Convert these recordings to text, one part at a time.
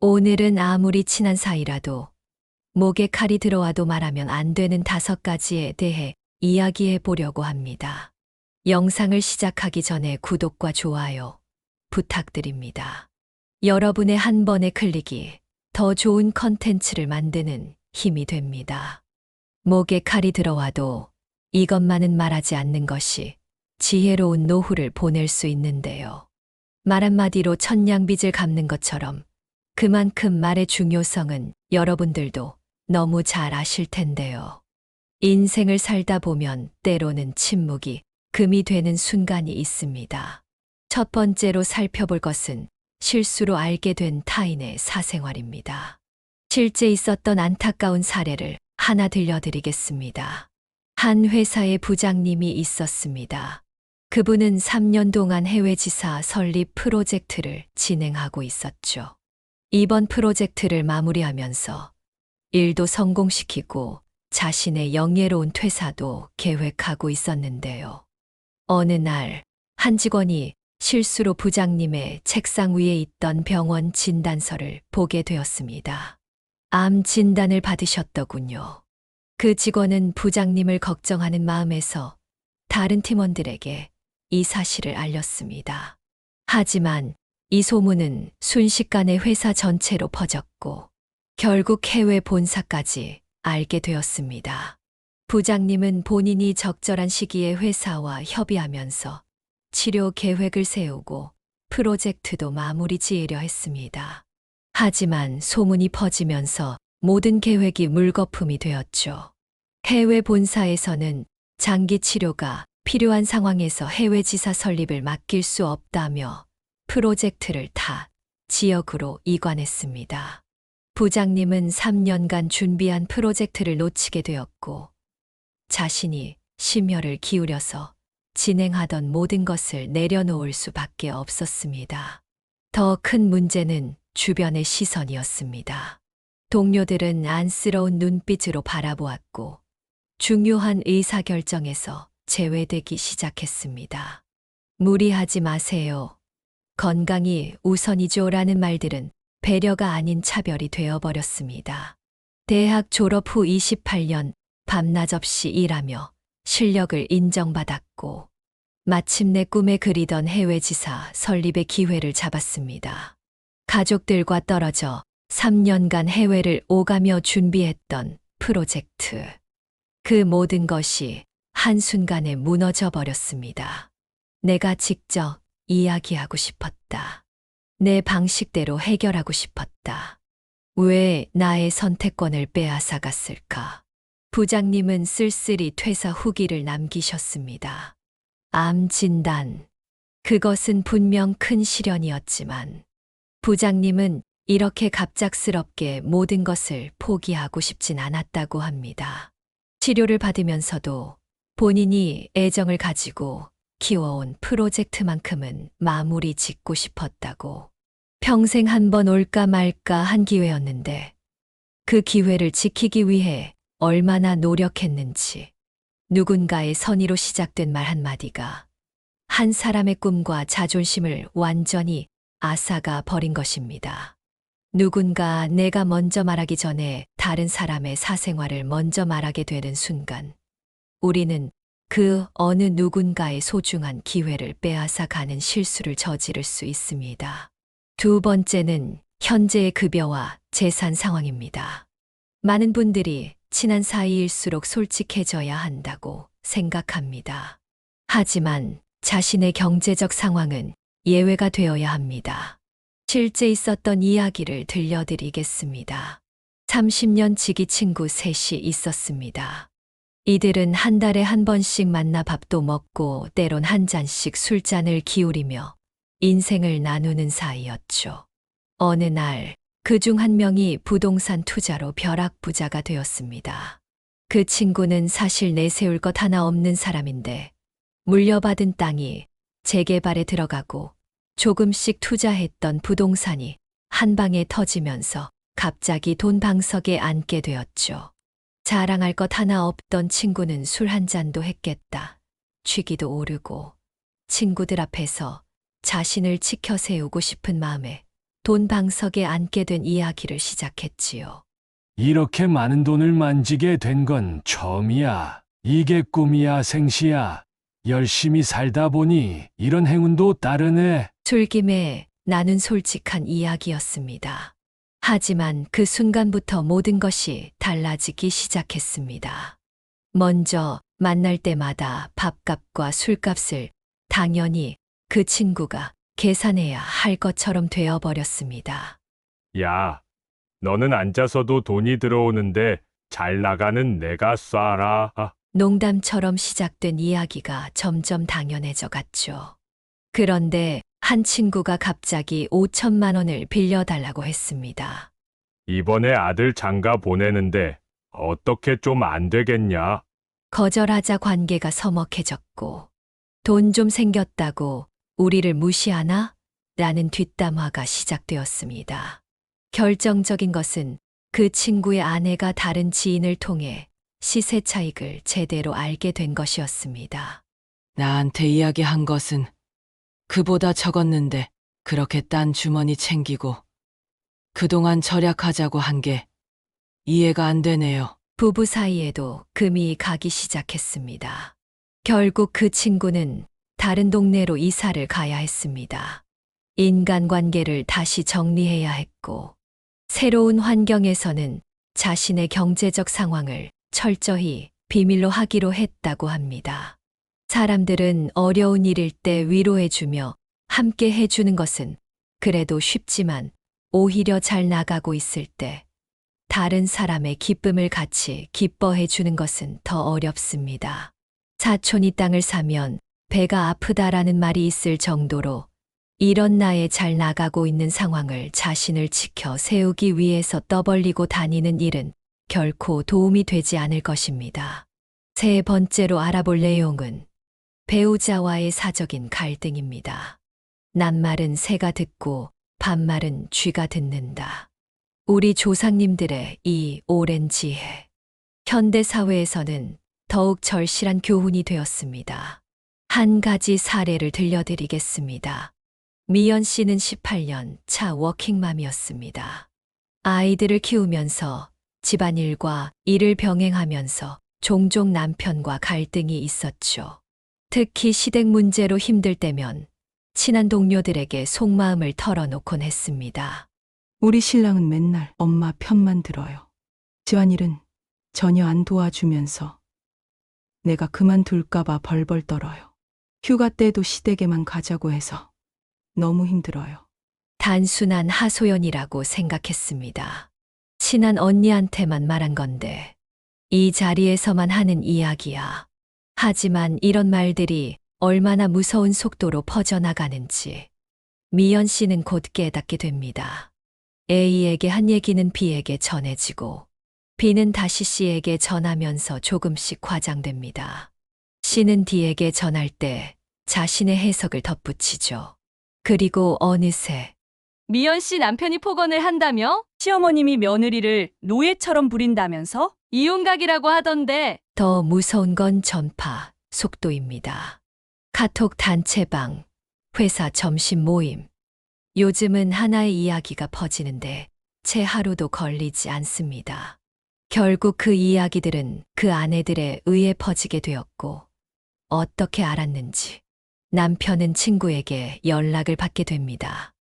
오늘은 아무리 친한 사이라도 목에 칼이 들어와도 말하면 안 되는 5가지에 대해 이야기해 보려고 합니다. 영상을 시작하기 전에 구독과 좋아요 부탁드립니다. 여러분의 한 번의 클릭이 더 좋은 컨텐츠를 만드는 힘이 됩니다. 목에 칼이 들어와도 이것만은 말하지 않는 것이 지혜로운 노후를 보낼 수 있는데요. 말 한마디로 천냥빚을 갚는 것처럼 그만큼 말의 중요성은 여러분들도 너무 잘 아실 텐데요. 인생을 살다 보면 때로는 침묵이 금이 되는 순간이 있습니다. 첫 번째로 살펴볼 것은 실수로 알게 된 타인의 사생활입니다. 실제 있었던 안타까운 사례를 하나 들려드리겠습니다. 한 회사의 부장님이 있었습니다. 그분은 3년 동안 해외지사 설립 프로젝트를 진행하고 있었죠. 이번 프로젝트를 마무리하면서 일도 성공시키고 자신의 영예로운 퇴사도 계획하고 있었는데요. 어느 날 한 직원이 실수로 부장님의 책상 위에 있던 병원 진단서를 보게 되었습니다. 암 진단을 받으셨더군요. 그 직원은 부장님을 걱정하는 마음에서 다른 팀원들에게 이 사실을 알렸습니다. 하지만 이 소문은 순식간에 회사 전체로 퍼졌고 결국 해외 본사까지 알게 되었습니다. 부장님은 본인이 적절한 시기에 회사와 협의하면서 치료 계획을 세우고 프로젝트도 마무리 지으려 했습니다. 하지만 소문이 퍼지면서 모든 계획이 물거품이 되었죠. 해외 본사에서는 장기 치료가 필요한 상황에서 해외 지사 설립을 맡길 수 없다며 프로젝트를 타 지역으로 이관했습니다. 부장님은 3년간 준비한 프로젝트를 놓치게 되었고 자신이 심혈을 기울여서 진행하던 모든 것을 내려놓을 수밖에 없었습니다. 더 큰 문제는 주변의 시선이었습니다. 동료들은 안쓰러운 눈빛으로 바라보았고 중요한 의사결정에서 제외되기 시작했습니다. 무리하지 마세요. 건강이 우선이죠라는 말들은 배려가 아닌 차별이 되어버렸습니다. 대학 졸업 후 28년 밤낮 없이 일하며 실력을 인정받았고 마침내 꿈에 그리던 해외지사 설립의 기회를 잡았습니다. 가족들과 떨어져 3년간 해외를 오가며 준비했던 프로젝트. 그 모든 것이 한순간에 무너져 버렸습니다. 내가 직접 이야기하고 싶었다. 내 방식대로 해결하고 싶었다. 왜 나의 선택권을 빼앗아갔을까? 부장님은 쓸쓸히 퇴사 후기를 남기셨습니다. 암 진단. 그것은 분명 큰 시련이었지만 부장님은 이렇게 갑작스럽게 모든 것을 포기하고 싶진 않았다고 합니다. 치료를 받으면서도 본인이 애정을 가지고 키워온 프로젝트만큼은 마무리 짓고 싶었다고. 평생 한 번 올까 말까 한 기회였는데 그 기회를 지키기 위해 얼마나 노력했는지. 누군가의 선의로 시작된 말 한마디가 한 사람의 꿈과 자존심을 완전히 앗아가 버린 것입니다. 누군가 내가 먼저 말하기 전에 다른 사람의 사생활을 먼저 말하게 되는 순간 우리는 그 어느 누군가의 소중한 기회를 빼앗아 가는 실수를 저지를 수 있습니다. 두 번째는 현재의 급여와 재산 상황입니다. 많은 분들이 친한 사이일수록 솔직해져야 한다고 생각합니다. 하지만 자신의 경제적 상황은 예외가 되어야 합니다. 실제 있었던 이야기를 들려드리겠습니다. 30년 지기 친구 셋이 있었습니다. 이들은 한 달에 한 번씩 만나 밥도 먹고 때론 한 잔씩 술잔을 기울이며 인생을 나누는 사이였죠. 어느 날 그 중 한 명이 부동산 투자로 벼락부자가 되었습니다. 그 친구는 사실 내세울 것 하나 없는 사람인데 물려받은 땅이 재개발에 들어가고 조금씩 투자했던 부동산이 한 방에 터지면서 갑자기 돈 방석에 앉게 되었죠. 자랑할 것 하나 없던 친구는 술 한 잔도 했겠다. 취기도 오르고 친구들 앞에서 자신을 치켜 세우고 싶은 마음에 돈 방석에 앉게 된 이야기를 시작했지요. 이렇게 많은 돈을 만지게 된 건 처음이야. 이게 꿈이야, 생시야. 열심히 살다 보니 이런 행운도 따르네. 술김에 나눈 솔직한 이야기였습니다. 하지만 그 순간부터 모든 것이 달라지기 시작했습니다. 먼저 만날 때마다 밥값과 술값을 당연히 그 친구가 계산해야 할 것처럼 되어버렸습니다. 야, 너는 앉아서도 돈이 들어오는데 잘 나가는 내가 쏴라. 농담처럼 시작된 이야기가 점점 당연해져 갔죠. 그런데 한 친구가 갑자기 5천만 원을 빌려달라고 했습니다. 이번에 아들 장가 보내는데 어떻게 좀 안 되겠냐? 거절하자 관계가 서먹해졌고, 돈 좀 생겼다고 우리를 무시하나? 라는 뒷담화가 시작되었습니다. 결정적인 것은 그 친구의 아내가 다른 지인을 통해 시세 차익을 제대로 알게 된 것이었습니다. 나한테 이야기한 것은 그보다 적었는데 그렇게 딴 주머니 챙기고 그동안 절약하자고 한 게 이해가 안 되네요. 부부 사이에도 금이 가기 시작했습니다. 결국 그 친구는 다른 동네로 이사를 가야 했습니다. 인간관계를 다시 정리해야 했고, 새로운 환경에서는 자신의 경제적 상황을 철저히 비밀로 하기로 했다고 합니다. 사람들은 어려운 일일 때 위로해주며 함께 해주는 것은 그래도 쉽지만 오히려 잘 나가고 있을 때 다른 사람의 기쁨을 같이 기뻐해주는 것은 더 어렵습니다. 사촌이 땅을 사면 배가 아프다라는 말이 있을 정도로 이런 나의 잘 나가고 있는 상황을 자신을 지켜 세우기 위해서 떠벌리고 다니는 일은 결코 도움이 되지 않을 것입니다. 세 번째로 알아볼 내용은 배우자와의 사적인 갈등입니다. 낱말은 새가 듣고 반말은 쥐가 듣는다. 우리 조상님들의 이 오랜 지혜. 현대 사회에서는 더욱 절실한 교훈이 되었습니다. 한 가지 사례를 들려드리겠습니다. 미연 씨는 18년 차 워킹맘이었습니다. 아이들을 키우면서 집안일과 일을 병행하면서 종종 남편과 갈등이 있었죠. 특히 시댁 문제로 힘들 때면 친한 동료들에게 속마음을 털어놓곤 했습니다. 우리 신랑은 맨날 엄마 편만 들어요. 집안일은 전혀 안 도와주면서 내가 그만둘까봐 벌벌 떨어요. 휴가 때도 시댁에만 가자고 해서 너무 힘들어요. 단순한 하소연이라고 생각했습니다. 친한 언니한테만 말한 건데 이 자리에서만 하는 이야기야. 하지만 이런 말들이 얼마나 무서운 속도로 퍼져나가는지 미연 씨는 곧 깨닫게 됩니다. A에게 한 얘기는 B에게 전해지고 B는 다시 C에게 전하면서 조금씩 과장됩니다. C는 D에게 전할 때 자신의 해석을 덧붙이죠. 그리고 어느새 미연 씨 남편이 폭언을 한다며? 시어머님이 며느리를 노예처럼 부린다면서? 이혼각이라고 하던데. 더 무서운 건 전파 속도입니다. 카톡 단체방, 회사 점심 모임. 요즘은 하나의 이야기가 퍼지는데 채 하루도 걸리지 않습니다. 결국 그 이야기들은 그 아내들에 의해 퍼지게 되었고 어떻게 알았는지 남편은 친구에게 연락을 받게 됩니다.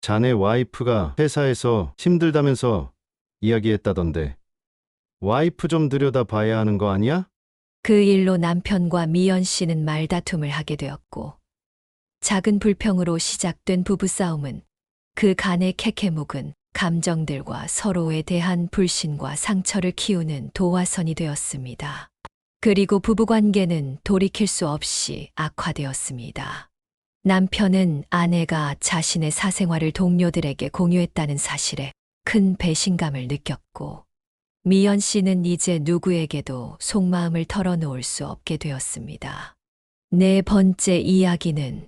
자네 와이프가 회사에서 힘들다면서 이야기했다던데 와이프 좀 들여다봐야 하는 거 아니야? 그 일로 남편과 미연 씨는 말다툼을 하게 되었고 작은 불평으로 시작된 부부싸움은 그 간의 캐캐묵은 감정들과 서로에 대한 불신과 상처를 키우는 도화선이 되었습니다. 그리고 부부관계는 돌이킬 수 없이 악화되었습니다. 남편은 아내가 자신의 사생활을 동료들에게 공유했다는 사실에 큰 배신감을 느꼈고 미연 씨는 이제 누구에게도 속마음을 털어놓을 수 없게 되었습니다. 네 번째 이야기는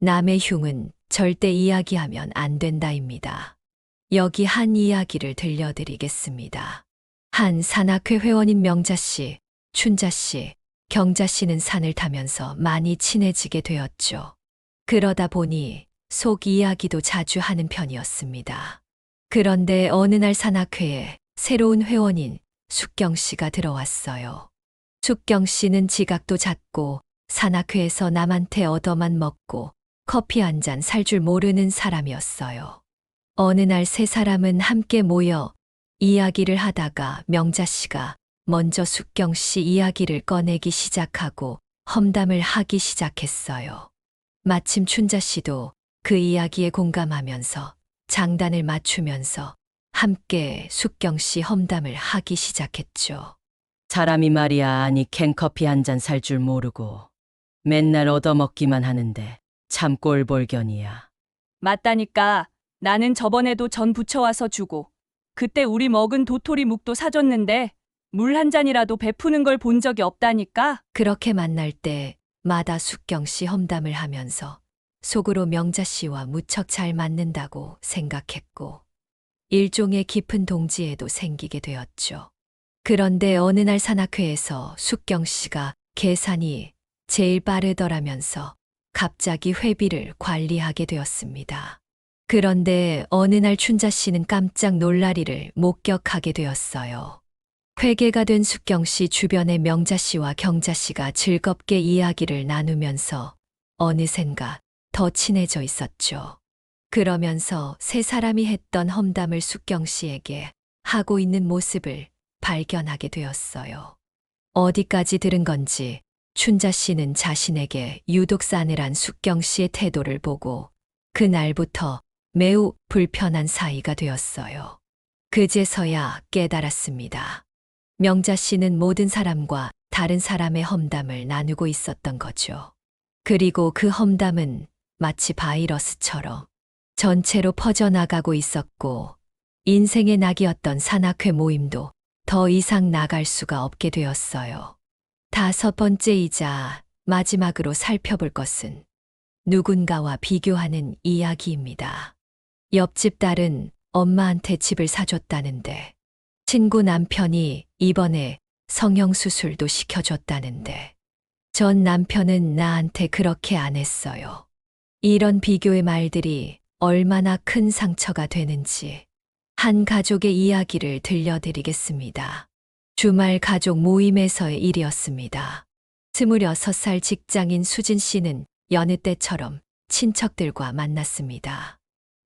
남의 흉은 절대 이야기하면 안 된다입니다. 여기 한 이야기를 들려드리겠습니다. 한 산악회 회원인 명자 씨, 춘자 씨, 경자 씨는 산을 타면서 많이 친해지게 되었죠. 그러다 보니 속 이야기도 자주 하는 편이었습니다. 그런데 어느 날 산악회에 새로운 회원인 숙경 씨가 들어왔어요. 숙경 씨는 지각도 잦고 산악회에서 남한테 얻어만 먹고 커피 한 잔 살 줄 모르는 사람이었어요. 어느 날 세 사람은 함께 모여 이야기를 하다가 명자 씨가 먼저 숙경 씨 이야기를 꺼내기 시작하고 험담을 하기 시작했어요. 마침 춘자 씨도 그 이야기에 공감하면서 장단을 맞추면서 함께 숙경 씨 험담을 하기 시작했죠. 사람이 말이야 아니 캔커피 한 잔 살 줄 모르고 맨날 얻어먹기만 하는데 참 꼴볼견이야. 맞다니까. 나는 저번에도 전 부쳐와서 주고 그때 우리 먹은 도토리 묵도 사줬는데 물 한 잔이라도 베푸는 걸 본 적이 없다니까. 그렇게 만날 때마다 숙경 씨 험담을 하면서 속으로 명자 씨와 무척 잘 맞는다고 생각했고 일종의 깊은 동지애도 생기게 되었죠. 그런데 어느 날 산악회에서 숙경 씨가 계산이 제일 빠르더라면서 갑자기 회비를 관리하게 되었습니다. 그런데 어느 날 춘자 씨는 깜짝 놀랄 일을 목격하게 되었어요. 회계가 된 숙경 씨 주변에 명자 씨와 경자 씨가 즐겁게 이야기를 나누면서 어느샌가 더 친해져 있었죠. 그러면서 세 사람이 했던 험담을 숙경 씨에게 하고 있는 모습을 발견하게 되었어요. 어디까지 들은 건지 춘자 씨는 자신에게 유독 싸늘한 숙경 씨의 태도를 보고 그날부터 매우 불편한 사이가 되었어요. 그제서야 깨달았습니다. 명자 씨는 모든 사람과 다른 사람의 험담을 나누고 있었던 거죠. 그리고 그 험담은 마치 바이러스처럼 전체로 퍼져나가고 있었고 인생의 낙이었던 산악회 모임도 더 이상 나갈 수가 없게 되었어요. 5번째이자 마지막으로 살펴볼 것은 누군가와 비교하는 이야기입니다. 옆집 딸은 엄마한테 집을 사줬다는데 친구 남편이 이번에 성형수술도 시켜줬다는데 전 남편은 나한테 그렇게 안 했어요. 이런 비교의 말들이 얼마나 큰 상처가 되는지 한 가족의 이야기를 들려드리겠습니다. 주말 가족 모임에서의 일이었습니다. 26살 직장인 수진 씨는 여느 때처럼 친척들과 만났습니다.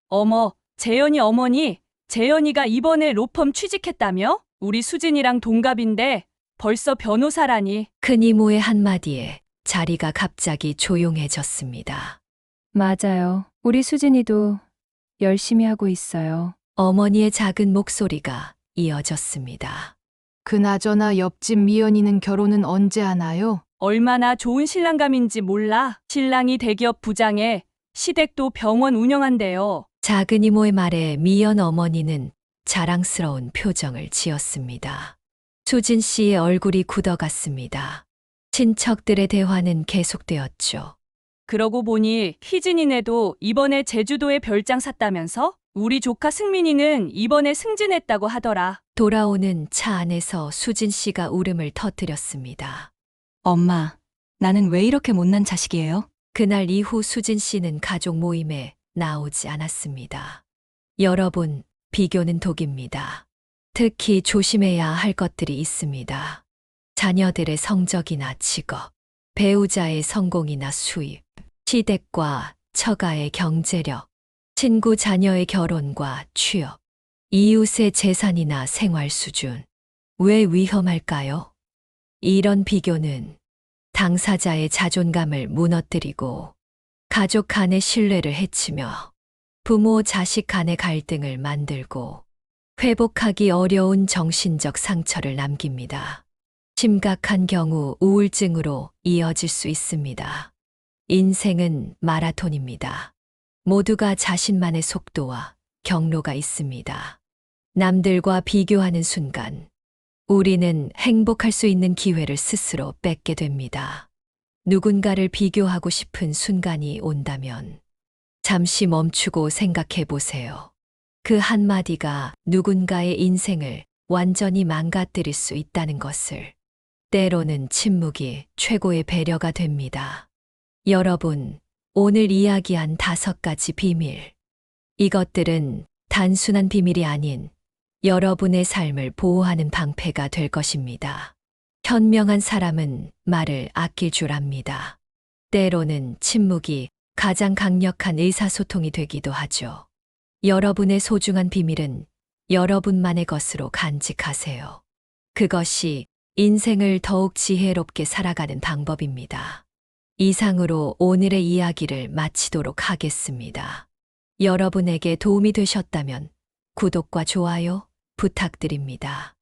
어머, 재현이 어머니, 재현이가 이번에 로펌 취직했다며? 우리 수진이랑 동갑인데 벌써 변호사라니. 큰 이모의 한마디에 자리가 갑자기 조용해졌습니다. 맞아요. 우리 수진이도 열심히 하고 있어요. 어머니의 작은 목소리가 이어졌습니다. 그나저나 옆집 미연이는 결혼은 언제 하나요? 얼마나 좋은 신랑감인지 몰라. 신랑이 대기업 부장에 시댁도 병원 운영한대요. 작은 이모의 말에 미연 어머니는 자랑스러운 표정을 지었습니다. 수진 씨의 얼굴이 굳어갔습니다. 친척들의 대화는 계속되었죠. 그러고 보니 희진이네도 이번에 제주도에 별장 샀다면서? 우리 조카 승민이는 이번에 승진했다고 하더라. 돌아오는 차 안에서 수진 씨가 울음을 터뜨렸습니다. 엄마, 나는 왜 이렇게 못난 자식이에요? 그날 이후 수진 씨는 가족 모임에 나오지 않았습니다. 여러분, 비교는 독입니다. 특히 조심해야 할 것들이 있습니다. 자녀들의 성적이나 직업, 배우자의 성공이나 수입, 시댁과 처가의 경제력, 친구 자녀의 결혼과 취업, 이웃의 재산이나 생활 수준. 왜 위험할까요? 이런 비교는 당사자의 자존감을 무너뜨리고 가족 간의 신뢰를 해치며 부모 자식 간의 갈등을 만들고 회복하기 어려운 정신적 상처를 남깁니다. 심각한 경우 우울증으로 이어질 수 있습니다. 인생은 마라톤입니다. 모두가 자신만의 속도와 경로가 있습니다. 남들과 비교하는 순간 우리는 행복할 수 있는 기회를 스스로 뺏게 됩니다. 누군가를 비교하고 싶은 순간이 온다면 잠시 멈추고 생각해 보세요. 그 한마디가 누군가의 인생을 완전히 망가뜨릴 수 있다는 것을. 때로는 침묵이 최고의 배려가 됩니다. 여러분, 오늘 이야기한 5가지 비밀. 이것들은 단순한 비밀이 아닌 여러분의 삶을 보호하는 방패가 될 것입니다. 현명한 사람은 말을 아낄 줄 압니다. 때로는 침묵이 가장 강력한 의사소통이 되기도 하죠. 여러분의 소중한 비밀은 여러분만의 것으로 간직하세요. 그것이 인생을 더욱 지혜롭게 살아가는 방법입니다. 이상으로 오늘의 이야기를 마치도록 하겠습니다. 여러분에게 도움이 되셨다면 구독과 좋아요 부탁드립니다.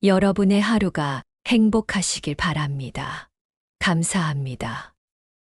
여러분의 하루가 행복하시길 바랍니다. 감사합니다.